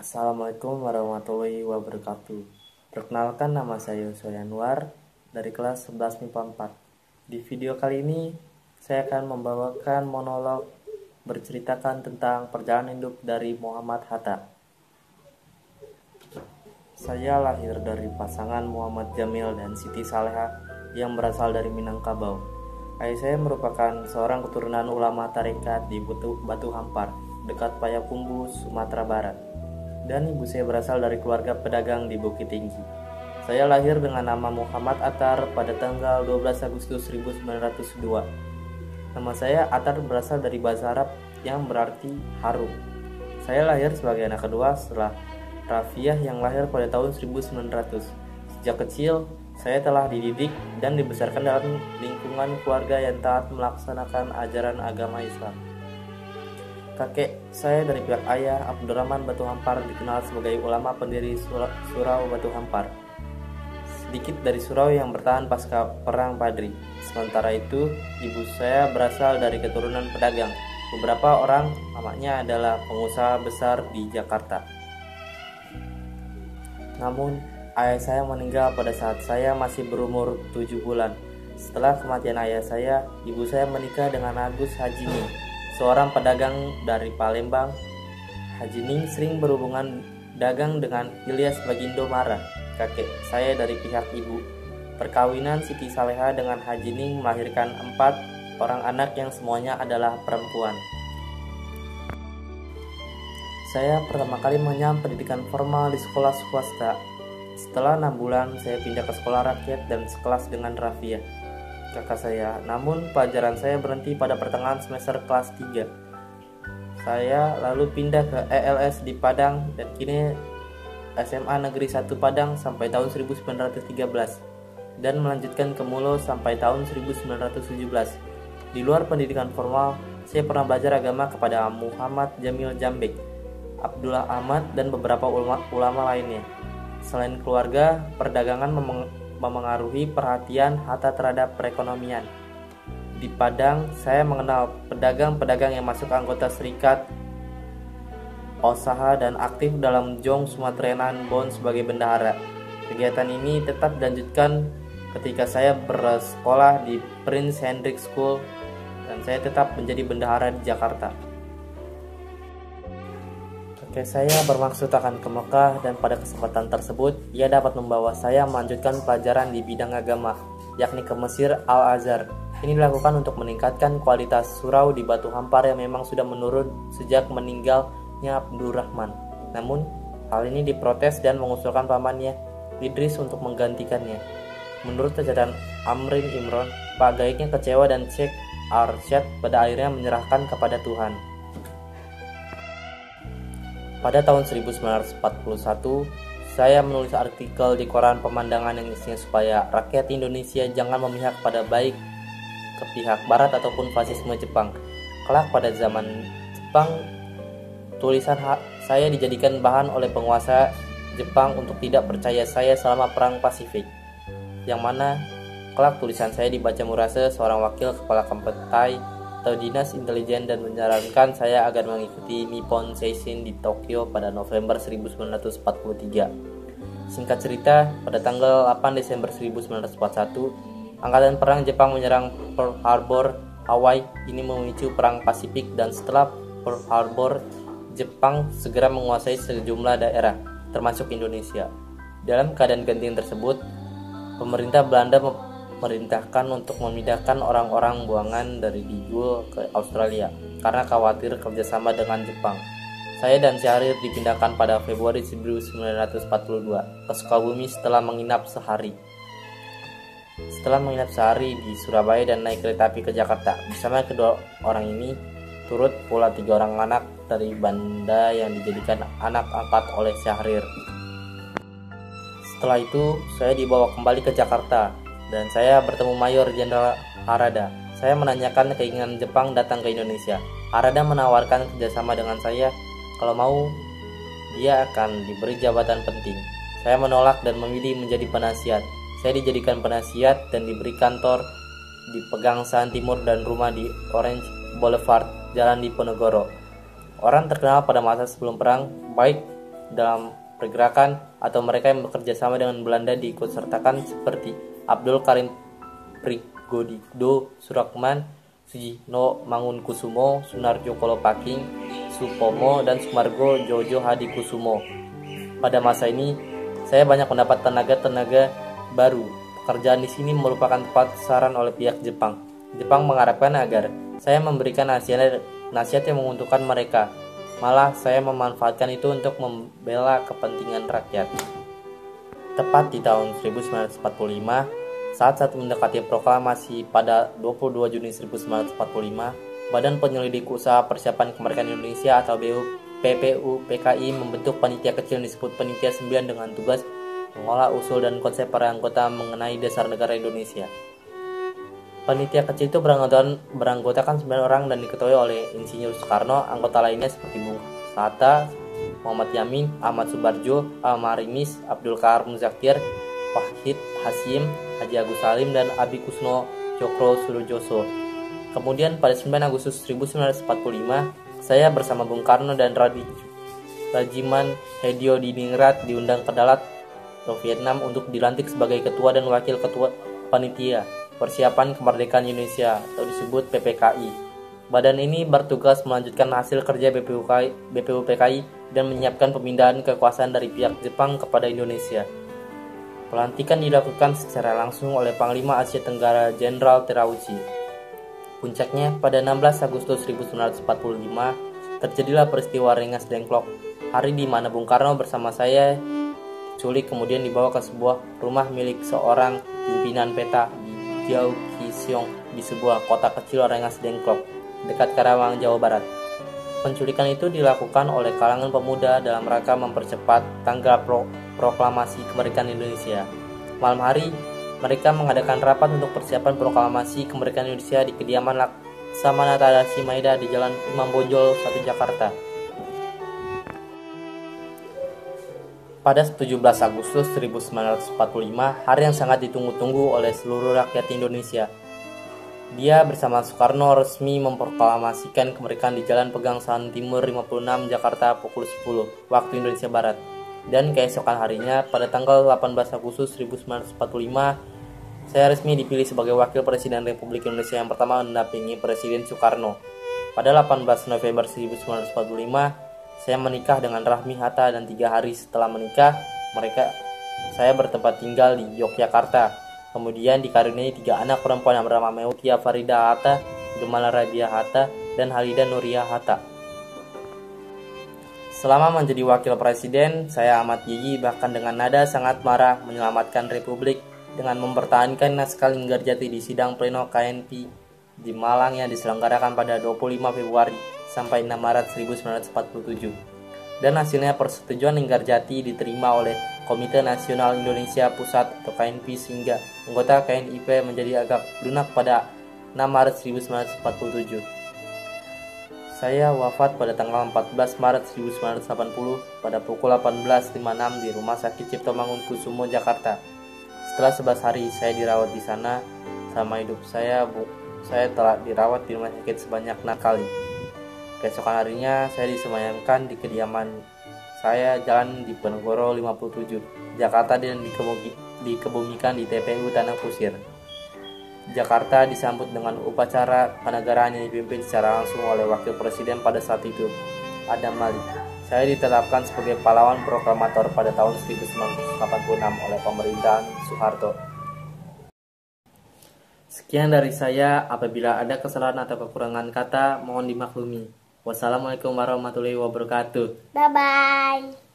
Assalamualaikum warahmatullahi wabarakatuh. Perkenalkan, nama saya Yusuf Yanwar dari kelas 11 MIPA 4. Di video kali ini saya akan membawakan monolog berceritakan tentang perjalanan hidup dari Muhammad Hatta. Saya lahir dari pasangan Muhammad Jamil dan Siti Saleha yang berasal dari Minangkabau. Ayah saya merupakan seorang keturunan ulama tarekat di Batu Hampar, dekat Payakumbuh, Sumatera Barat. Dan ibu saya berasal dari keluarga pedagang di Bukit Tinggi. Saya lahir dengan nama Muhammad Attar pada tanggal 12 Agustus 1902. Nama saya Attar berasal dari bahasa Arab yang berarti harum. Saya lahir sebagai anak kedua setelah Rafiah yang lahir pada tahun 1900. Sejak kecil, saya telah dididik dan dibesarkan dalam lingkungan keluarga yang taat melaksanakan ajaran agama Islam. Kakek saya dari pihak ayah, Abdurrahman Batu Hampar, dikenal sebagai ulama pendiri Surau Batu Hampar. Sedikit dari surau yang bertahan pasca Perang Padri. Sementara itu, ibu saya berasal dari keturunan pedagang. Beberapa orang mamanya adalah pengusaha besar di Jakarta. Namun, ayah saya meninggal pada saat saya masih berumur 7 bulan. Setelah kematian ayah saya, ibu saya menikah dengan Agus Hajining, seorang pedagang dari Palembang. Hajining sering berhubungan dagang dengan Ilyas Bagindo Mara, kakek saya dari pihak ibu. Perkawinan Siti Saleha dengan Hajining melahirkan 4 orang anak yang semuanya adalah perempuan. Saya pertama kali mengenyam pendidikan formal di sekolah swasta. Setelah 6 bulan, saya pindah ke sekolah rakyat dan sekelas dengan Rafiah, kakak saya. Namun pelajaran saya berhenti pada pertengahan semester kelas 3. Saya lalu pindah ke ELS di Padang dan kini SMA Negeri 1 Padang sampai tahun 1913 dan melanjutkan ke Mulo sampai tahun 1917. Di luar pendidikan formal, saya pernah belajar agama kepada Muhammad Jamil Jambek, Abdullah Ahmad, dan beberapa ulama lainnya. Selain keluarga, perdagangan memengaruhi perhatian Hatta terhadap perekonomian. Di Padang, saya mengenal pedagang-pedagang yang masuk anggota serikat usaha dan aktif dalam Jong Sumatrenan Bond sebagai bendahara. Kegiatan ini tetap dilanjutkan ketika saya bersekolah di Prince Hendrik School dan saya tetap menjadi bendahara di Jakarta. Kakek saya bermaksud akan ke Mekah dan pada kesempatan tersebut ia dapat membawa saya melanjutkan pelajaran di bidang agama, yakni ke Mesir Al-Azhar. Ini dilakukan untuk meningkatkan kualitas surau di Batu Hampar yang memang sudah menurun sejak meninggalnya Abdurrahman. Namun, hal ini diprotes dan mengusulkan pamannya, Idris, untuk menggantikannya. Menurut catatan Amrin Imron, Pak Gaiknya kecewa dan Sheikh Arsyad pada akhirnya menyerahkan kepada Tuhan. Pada tahun 1941, saya menulis artikel di koran Pemandangan yang isinya supaya rakyat Indonesia jangan memihak pada baik ke pihak Barat ataupun fasisme Jepang. Kelak pada zaman Jepang, tulisan saya dijadikan bahan oleh penguasa Jepang untuk tidak percaya saya selama Perang Pasifik, yang mana kelak tulisan saya dibaca Murase, seorang wakil kepala Kampetai atau Dinas Intelijen, dan menyarankan saya agar mengikuti Nippon Seishin di Tokyo pada November 1943. Singkat cerita, pada tanggal 8 Desember 1941, Angkatan Perang Jepang menyerang Pearl Harbor, Hawaii. Ini memicu Perang Pasifik dan setelah Pearl Harbor, Jepang segera menguasai sejumlah daerah, termasuk Indonesia. Dalam keadaan genting tersebut, pemerintah Belanda memerintahkan untuk memindahkan orang-orang buangan dari Digul ke Australia karena khawatir kerjasama dengan Jepang. Saya dan Syahrir dipindahkan pada Februari 1942 ke Sukabumi setelah menginap sehari. Setelah menginap sehari di Surabaya dan naik kereta api ke Jakarta, bersama kedua orang ini turut pula 3 orang anak dari Banda yang dijadikan anak angkat oleh Syahrir. Setelah itu, saya dibawa kembali ke Jakarta dan saya bertemu Mayor Jenderal Harada. Saya menanyakan keinginan Jepang datang ke Indonesia. Harada menawarkan kerjasama dengan saya. Kalau mau, dia akan diberi jabatan penting. Saya menolak dan memilih menjadi penasihat. Saya dijadikan penasihat dan diberi kantor di Pegangsaan Timur dan rumah di Orange Boulevard, Jalan Diponegoro. Orang terkenal pada masa sebelum perang, baik dalam pergerakan atau mereka yang bekerja sama dengan Belanda diikut sertakan seperti Abdul Karim Prigodinho Suratman, Sujino Mangunkusumo, Sunarjo Kolopaking, Supomo, dan Sumargo Jojo Hadikusumo. Pada masa ini, saya banyak mendapat tenaga-tenaga baru. Pekerjaan di sini merupakan tempat saran oleh pihak Jepang. Jepang mengharapkan agar saya memberikan nasihat yang menguntungkan mereka. Malah saya memanfaatkan itu untuk membela kepentingan rakyat. Tepat di tahun 1945, saat mendekati proklamasi pada 22 Juni 1945, Badan Penyelidik Usaha Persiapan Kemerdekaan Indonesia atau BPUPKI membentuk panitia kecil yang disebut Panitia 9 dengan tugas mengolah usul dan konsep para anggota mengenai dasar negara Indonesia. Panitia kecil itu beranggotakan 9 orang dan diketuai oleh Insinyur Soekarno. Anggota lainnya seperti Bung Hatta, Muhammad Yamin, Ahmad Subarjo, Amarimis, Abdul Kahar Muzakir, Wahid Hasyim, Haji Agus Salim, dan Abi Kusno Cokro Surojoso. Kemudian pada 9 Agustus 1945, saya bersama Bung Karno dan Rajiman Hedio Diningrat diundang ke Dalat, Vietnam untuk dilantik sebagai ketua dan wakil ketua panitia Persiapan Kemerdekaan Indonesia atau disebut PPKI. Badan ini bertugas melanjutkan hasil kerja BPUPKI dan menyiapkan pemindahan kekuasaan dari pihak Jepang kepada Indonesia. Pelantikan dilakukan secara langsung oleh Panglima Asia Tenggara Jenderal Terauchi. Puncaknya pada 16 Agustus 1945 terjadilah peristiwa Rengas Dengklok, hari di mana Bung Karno bersama saya diculik kemudian dibawa ke sebuah rumah milik seorang pimpinan PETA di Jiaoqiong di sebuah kota kecil Rengas Dengklok, dekat Karawang, Jawa Barat. Penculikan itu dilakukan oleh kalangan pemuda dalam rangka mempercepat tanggal proklamasi kemerdekaan Indonesia. Malam hari, mereka mengadakan rapat untuk persiapan proklamasi kemerdekaan Indonesia di kediaman Laksamana Tadashi Maeda di Jalan Imam Bonjol, 1 Jakarta. Pada 17 Agustus 1945, hari yang sangat ditunggu-tunggu oleh seluruh rakyat Indonesia. Dia bersama Soekarno resmi memproklamasikan kemerdekaan di Jalan Pegangsaan Timur 56 Jakarta pukul 10 waktu Indonesia Barat. Dan keesokan harinya, pada tanggal 18 Agustus 1945, saya resmi dipilih sebagai Wakil Presiden Republik Indonesia yang pertama mendampingi Presiden Soekarno. Pada 18 November 1945, saya menikah dengan Rahmi Hatta dan 3 hari setelah menikah, saya bertempat tinggal di Yogyakarta. Kemudian dikaruniai 3 anak perempuan yang bernama Meutia Farida Hatta, Gemala Radia Hatta, dan Halida Nuria Hatta. Selama menjadi wakil presiden, saya amat gigih bahkan dengan nada sangat marah menyelamatkan Republik dengan mempertahankan naskah Linggarjati di sidang pleno KNP di Malang yang diselenggarakan pada 25 Februari sampai 6 Maret 1947. Dan hasilnya persetujuan Linggarjati diterima oleh Komite Nasional Indonesia Pusat atau KNP sehingga anggota KNIP menjadi agak lunak pada 6 Maret 1947. Saya wafat pada tanggal 14 Maret 1980 pada pukul 18.56 di Rumah Sakit Cipto Mangunkusumo, Jakarta. Setelah 11 hari saya dirawat di sana, selama hidup saya telah dirawat di rumah sakit sebanyak 6 kali. Keesokan harinya saya disemayamkan di kediaman saya Jalan Diponegoro 57, Jakarta dan dikebumikan di TPU Tanah Kusir. Jakarta disambut dengan upacara kenegaraan yang dipimpin secara langsung oleh Wakil Presiden pada saat itu, Adam Malik. Saya ditetapkan sebagai pahlawan proklamator pada tahun 1986 oleh pemerintahan Soeharto. Sekian dari saya, apabila ada kesalahan atau kekurangan kata, mohon dimaklumi. Wassalamualaikum warahmatullahi wabarakatuh. Bye-bye.